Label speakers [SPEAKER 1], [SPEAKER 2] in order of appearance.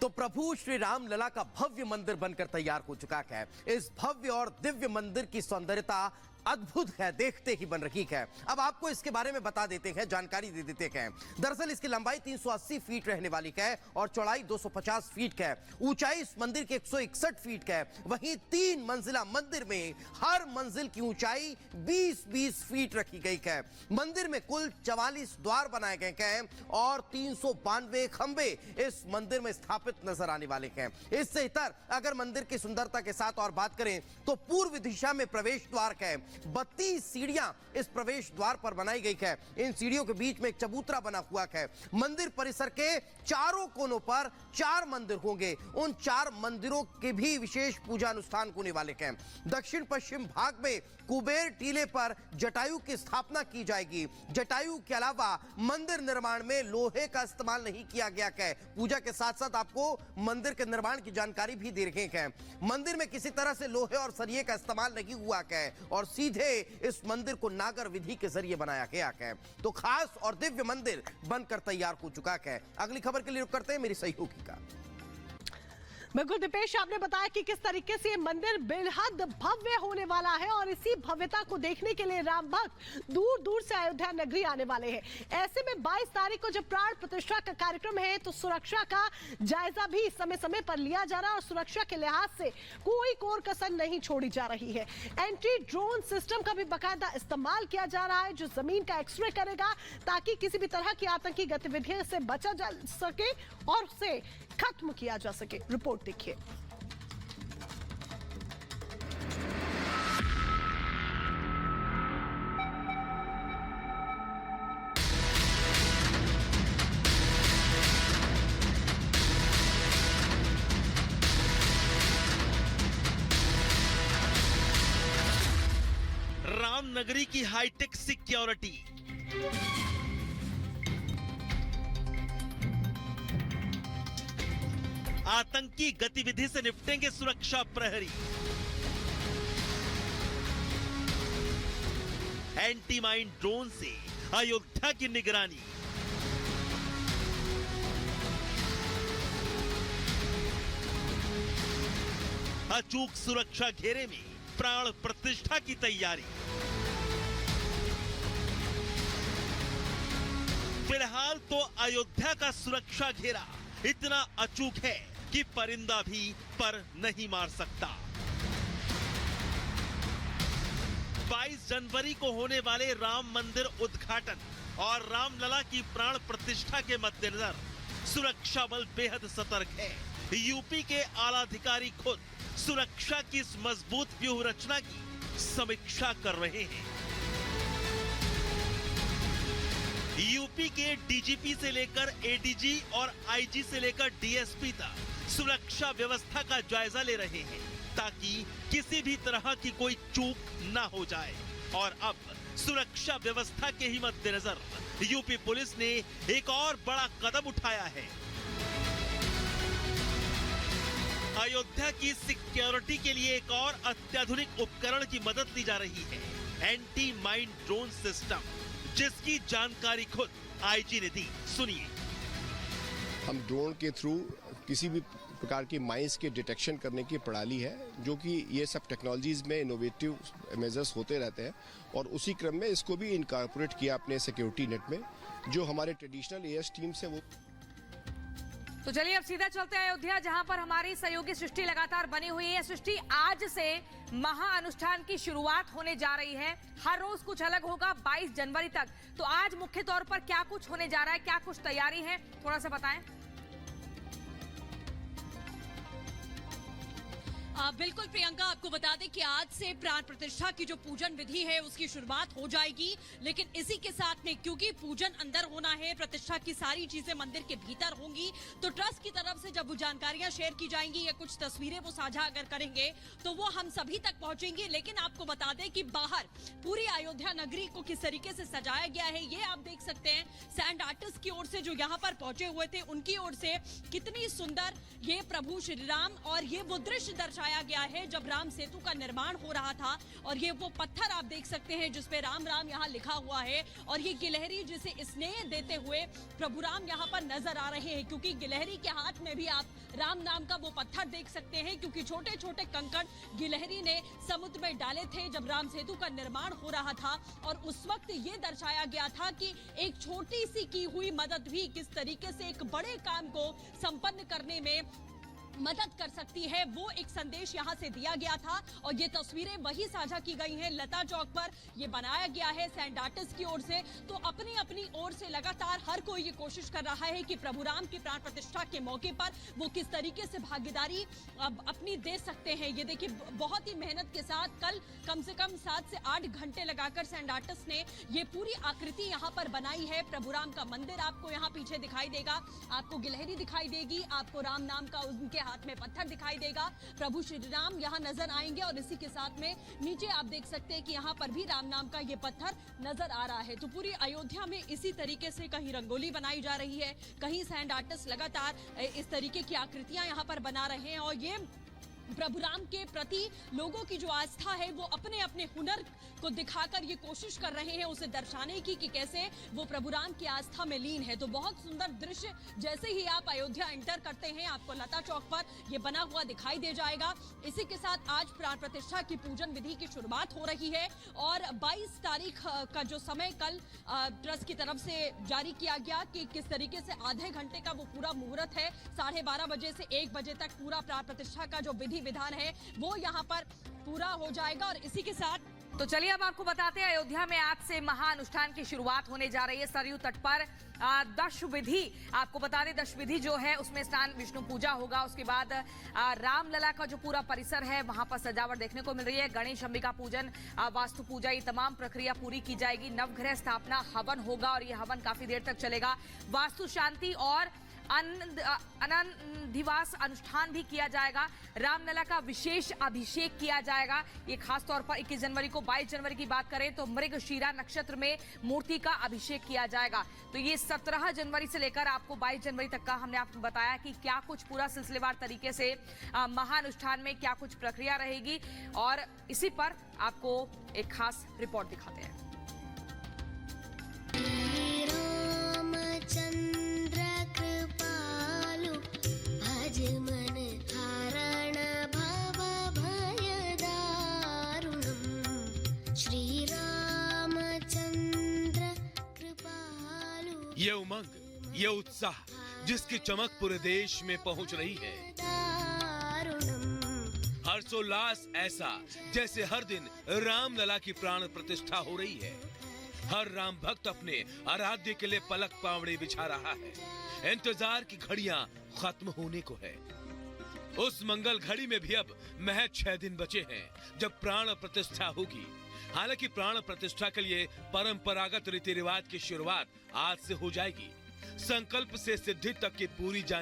[SPEAKER 1] तो प्रभु श्री राम लला का भव्य मंदिर बनकर तैयार हो चुका है। इस भव्य और दिव्य मंदिर की सौंदर्यता अद्भुत है, देखते ही बन रही है। अब आपको इसके बारे में बता देते हैं, जानकारी दे देते हैं। दरअसल इसकी लंबाई 380 फीट रहने वाली है और चौड़ाई 250 फीट है। ऊंचाई इस मंदिर की 161 फीट है। वहीं 3 मंजिला मंदिर में हर मंजिल की ऊंचाई 20-20 फीट रखी गई है। मंदिर में कुल 44 द्वार बनाए गए हैं और 392 खंबे इस मंदिर में स्थापित नजर आने वाले हैं। इससे इतर अगर मंदिर की सुंदरता के साथ और बात करें तो पूर्व दिशा में प्रवेश द्वार है। 32 सीढ़ियां इस प्रवेश द्वार पर बनाई गई है। इन सीढ़ियों के बीच में एक चबूतरा बना हुआ है। मंदिर परिसर के चारों कोनों पर 4 मंदिर होंगे। उन 4 मंदिरों के भी विशेष पूजा अनुष्ठान होने वाले हैं। दक्षिण पश्चिम भाग में कुबेर टीले पर जटायु की स्थापना की जाएगी। जटायु के अलावा मंदिर निर्माण में लोहे का इस्तेमाल नहीं किया गया है। पूजा के साथ साथ आपको मंदिर के निर्माण की जानकारी भी दे रहे हैं। मंदिर में किसी तरह से लोहे और सरिये का इस्तेमाल नहीं हुआ है और सीधे इस मंदिर को नागर विधि के जरिए बनाया गया है। तो खास और दिव्य मंदिर बनकर तैयार हो चुका है। अगली खबर के लिए रुक करते हैं मेरी सहयोगी का।
[SPEAKER 2] बिल्कुल दीपेश, आपने बताया कि किस तरीके से ये मंदिर बेहद भव्य होने वाला है और इसी भव्यता को देखने के लिए राम भक्त दूर दूर से अयोध्या नगरी आने वाले हैं। ऐसे में 22 तारीख को जब प्राण प्रतिष्ठा का कार्यक्रम है तो सुरक्षा का जायजा भी समय समय पर लिया जा रहा है और सुरक्षा के लिहाज से कोई कोर कसर नहीं छोड़ी जा रही है। एंटी ड्रोन सिस्टम का भी बाकायदा इस्तेमाल किया जा रहा है जो जमीन का एक्सरे करेगा ताकि किसी भी तरह की आतंकी गतिविधियों से बचा जा सके और उसे खत्म किया जा सके। रिपोर्ट देखिए।
[SPEAKER 3] रामनगरी की हाईटेक सिक्योरिटी, आतंकी गतिविधि से निपटेंगे सुरक्षा प्रहरी। एंटी माइन ड्रोन से अयोध्या की निगरानी। अचूक सुरक्षा घेरे में प्राण प्रतिष्ठा की तैयारी। फिलहाल तो अयोध्या का सुरक्षा घेरा इतना अचूक है कि परिंदा भी पर नहीं मार सकता। 22 जनवरी को होने वाले राम मंदिर उद्घाटन और रामलला की प्राण प्रतिष्ठा के मद्देनजर सुरक्षा बल बेहद सतर्क है। यूपी के आला अधिकारी खुद सुरक्षा की इस मजबूत व्यूह रचना की समीक्षा कर रहे हैं। यूपी के डीजीपी से लेकर एडीजी और आईजी से लेकर डीएसपी तक सुरक्षा व्यवस्था का जायजा ले रहे हैं ताकि किसी भी तरह की कोई चूक ना हो जाए। और अब सुरक्षा व्यवस्था के ही मद्देनजर यूपी पुलिस ने एक और बड़ा कदम उठाया है। अयोध्या की सिक्योरिटी के लिए एक और अत्याधुनिक उपकरण की मदद ली जा रही है, एंटी माइन ड्रोन सिस्टम, जिसकी जानकारी खुद आईजी ने दी। सुनिए।
[SPEAKER 4] हम ड्रोन के थ्रू किसी भी प्रकार की माइंस के डिटेक्शन करने की प्रणाली है, जो कि ये सब टेक्नोलॉजीज में इनोवेटिव मेजर्स होते रहते हैं और उसी क्रम में इसको भी इनकॉर्पोरेट किया अपने सिक्योरिटी नेट में। जो हमारे ट्रेडिशनल एएस टीम्स है वो।
[SPEAKER 5] तो चलिए अब सीधा चलते हैं अयोध्या, जहां पर हमारी सहयोगी सृष्टि लगातार बनी हुई है। सृष्टि, आज से महाअनुष्ठान की शुरुआत होने जा रही है। हर रोज कुछ अलग होगा 22 जनवरी तक। तो आज मुख्य तौर पर क्या कुछ होने जा रहा है, क्या कुछ तैयारी है, थोड़ा सा बताएं।
[SPEAKER 6] बिल्कुल प्रियंका, आपको बता दें कि आज से प्राण प्रतिष्ठा की जो पूजन विधि है उसकी शुरुआत हो जाएगी। लेकिन इसी के साथ में क्योंकि पूजन अंदर होना है, प्रतिष्ठा की सारी चीजें मंदिर के भीतर होंगी, तो ट्रस्ट की तरफ से जब वो जानकारियां शेयर की जाएंगी या कुछ तस्वीरें वो साझा अगर करेंगे तो वो हम सभी तक पहुंचेंगी। लेकिन आपको बता दें कि बाहर पूरी अयोध्या नगरी को किस तरीके से सजाया गया है ये आप देख सकते हैं। सैंड आर्टिस्ट की ओर से जो यहाँ पर पहुंचे हुए थे उनकी ओर से कितनी सुंदर ये प्रभु श्री राम और ये वो दृश्य दर्शाया गया है जब राम सेतु का निर्माण हो रहा था। और ये वो पत्थर आप देख सकते हैं जिसपे राम राम यहाँ लिखा हुआ है और ये गिलहरी जिसे स्नेह देते हुए प्रभु राम यहाँ पर नजर आ रहे हैं, क्योंकि गिलहरी के हाथ में भी आप राम नाम का वो पत्थर देख सकते हैं, क्योंकि छोटे छोटे कंकड़ गिलहरी ने समुद्र में डाले थे जब राम सेतु का निर्माण हो रहा था। और उस वक्त ये दर्शाया गया था कि एक छोटी सी की हुई मदद भी किस तरीके से एक बड़े काम को संपन्न करने में मदद कर सकती है, वो एक संदेश यहाँ से दिया गया था। और ये तस्वीरें वही साझा की गई हैं लता चौक पर, ये बनाया गया है सैंड आर्टिस्ट की ओर से। तो अपनी अपनी ओर से लगातार हर कोई ये कोशिश कर रहा है कि प्रभु राम की प्राण प्रतिष्ठा के मौके पर वो किस तरीके से भागीदारी अपनी दे सकते हैं। ये देखिए, बहुत ही मेहनत के साथ कल कम से कम 7 से 8 घंटे लगाकर सैंड आर्टिस्ट ने ये पूरी आकृति यहाँ पर बनाई है। प्रभु राम का मंदिर आपको यहाँ पीछे दिखाई देगा, आपको गिलहरी दिखाई देगी, आपको राम नाम का उनके हाथ में पत्थर दिखाई देगा, प्रभु श्री राम यहाँ नजर आएंगे। और इसी के साथ में नीचे आप देख सकते हैं कि यहाँ पर भी राम नाम का ये पत्थर नजर आ रहा है। तो पूरी अयोध्या में इसी तरीके से कहीं रंगोली बनाई जा रही है, कहीं सैंड आर्टिस्ट लगातार इस तरीके की आकृतियां यहाँ पर बना रहे हैं। और ये प्रभु राम के प्रति लोगों की जो आस्था है वो अपने अपने हुनर को दिखाकर ये कोशिश कर रहे हैं उसे दर्शाने की कि कैसे वो प्रभु राम की आस्था में लीन है। तो बहुत सुंदर दृश्य जैसे ही आप अयोध्या एंटर करते हैं आपको लता चौक पर ये बना हुआ दिखाई दे जाएगा। इसी के साथ आज प्राण प्रतिष्ठा की पूजन विधि की शुरुआत हो रही है और 22 तारीख का जो समय कल ट्रस्ट की तरफ से जारी किया गया कि किस तरीके से आधे घंटे का वो पूरा मुहूर्त है, 12:30 बजे से 1 बजे तक पूरा प्राण प्रतिष्ठा का जो विधान है वो यहाँ पर पूरा हो जाएगा। और इसी के साथ
[SPEAKER 5] तो चलिए अब आपको बताते हैं अयोध्या में आज से महाअनुष्ठान की शुरुआत होने जा रही है। सरयू तट पर दश विधि, आपको बता दें दश विधि जो है उसमें स्नान, विष्णु पूजा होगा, उसके बाद रामलला का जो पूरा परिसर है वहां पर सजावट देखने को मिल रही है। गणेश अंबिका पूजन, वास्तु पूजा, ये तमाम प्रक्रिया पूरी की जाएगी। नवग्रह स्थापना, हवन होगा और ये हवन काफी देर तक चलेगा। वास्तु शांति और अनंधिवास अनुष्ठान भी किया जाएगा। रामलला का विशेष अभिषेक किया जाएगा। ये खास तौर पर 21 जनवरी को, 22 जनवरी की बात करें तो मृगशीरा नक्षत्र में मूर्ति का अभिषेक किया जाएगा। तो ये 17 जनवरी से लेकर आपको 22 जनवरी तक का हमने आपको बताया कि क्या कुछ पूरा सिलसिलेवार तरीके से महाअनुष्ठान में क्या कुछ प्रक्रिया रहेगी। और इसी पर आपको एक खास रिपोर्ट दिखाते हैं।
[SPEAKER 7] ये उमंग, ये उत्साह जिसकी चमक पूरे देश में पहुंच रही है, हर्षोल्लास ऐसा जैसे हर दिन रामलला की प्राण प्रतिष्ठा हो रही है। हर राम भक्त अपने आराध्य के लिए पलक पावड़े बिछा रहा है। इंतजार की घड़ियां खत्म होने को है। उस मंगल घड़ी में भी अब महज 6 दिन बचे हैं जब प्राण प्रतिष्ठा होगी। हालांकि प्राण प्रतिष्ठा के लिए परंपरागत रीति रिवाज की शुरुआत आज से हो जाएगी। संकल्प से सिद्धि तक की पूरी जानकारी